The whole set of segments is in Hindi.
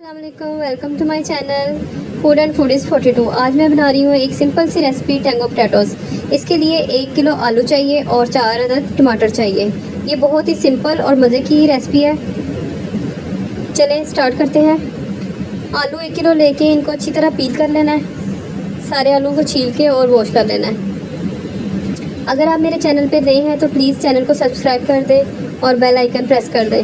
अस्सलामुअलैकुम, welcome to my channel food and food is 42। आज मैं बना रही हूँ एक सिंपल सी रेसिपी टैंगो पोटैटोज़। इसके लिए 1 किलो आलू चाहिए और 4 अदद टमाटर चाहिए। ये बहुत ही सिंपल और मज़े की रेसिपी है। चलें स्टार्ट करते हैं। आलू 1 किलो लेके इनको अच्छी तरह पील कर लेना है। सारे आलू को छील के और वॉश कर लेना है। अगर आप मेरे चैनल पर नए हैं तो प्लीज़ चैनल को सब्सक्राइब कर दें और बेल आइकन प्रेस कर दें।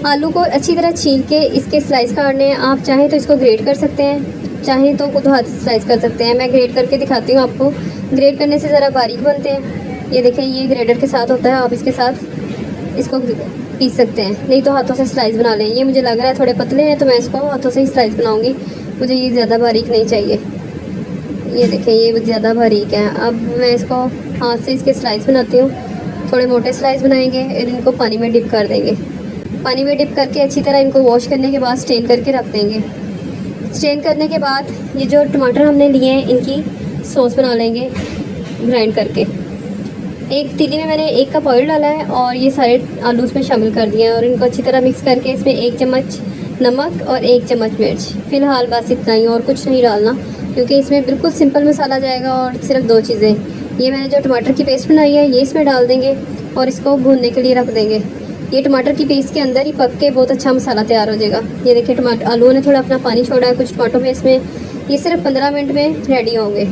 आलू को अच्छी तरह छील के इसके स्लाइस काटने हैं। आप चाहें तो इसको ग्रेट कर सकते हैं, चाहें तो खुद हाथ से स्लाइस कर सकते हैं। मैं ग्रेट करके दिखाती हूँ आपको। ग्रेट करने से ज़रा बारीक बनते हैं। ये देखें, ये ग्रेटर के साथ होता है। आप इसके साथ इसको पीस सकते हैं, नहीं तो हाथों से स्लाइस बना लें। ये मुझे लग रहा है थोड़े पतले हैं तो मैं इसको हाथों से ही स्लाइस बनाऊँगी। मुझे ये ज़्यादा बारीक नहीं चाहिए। ये देखें, ये ज़्यादा बारीक है। अब मैं इसको हाथ से इसके स्लाइस बनाती हूँ। थोड़े मोटे स्लाइस बनाएंगे और इनको पानी में डिप कर देंगे। पानी में डिप करके अच्छी तरह इनको वॉश करने के बाद स्टेन करके रख देंगे। स्टेन करने के बाद ये जो टमाटर हमने लिए हैं इनकी सॉस बना लेंगे ग्राइंड करके। एक तीली में मैंने 1 कप ऑयल डाला है और ये सारे आलू उसमें शामिल कर दिए हैं और इनको अच्छी तरह मिक्स करके इसमें 1 चम्मच नमक और 1 चम्मच मिर्च, फ़िलहाल बस इतना ही और कुछ नहीं डालना, क्योंकि इसमें बिल्कुल सिंपल मसाला जाएगा। और सिर्फ 2 चीज़ें, ये मैंने जो टमाटर की पेस्ट बनाई है ये इसमें डाल देंगे और इसको भूनने के लिए रख देंगे। ये टमाटर की पेस्ट के अंदर ही पक के बहुत अच्छा मसाला तैयार हो जाएगा। ये देखिए, टमाटर आलू ने थोड़ा अपना पानी छोड़ा है कुछ टमाटो पेस्ट में। ये सिर्फ 15 मिनट में रेडी होंगे।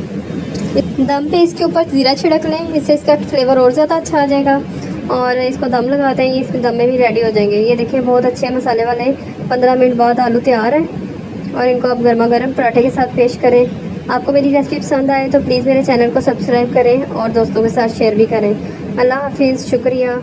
दम पे इसके ऊपर ज़ीरा छिड़क लें, इससे इसका फ्लेवर और ज़्यादा अच्छा आ जाएगा। और इसको दम लगाते हैं, ये इसमें दम में भी रेडी हो जाएंगे। ये देखिए, बहुत अच्छे मसाले वाले 15 मिनट बाद आलू तैयार है और इनको आप गर्मा गर्म पराठे के साथ पेश करें। आपको मेरी रेसिपी पसंद आए तो प्लीज़ मेरे चैनल को सब्सक्राइब करें और दोस्तों के साथ शेयर भी करें। अल्लाह हाफिज़, शुक्रिया।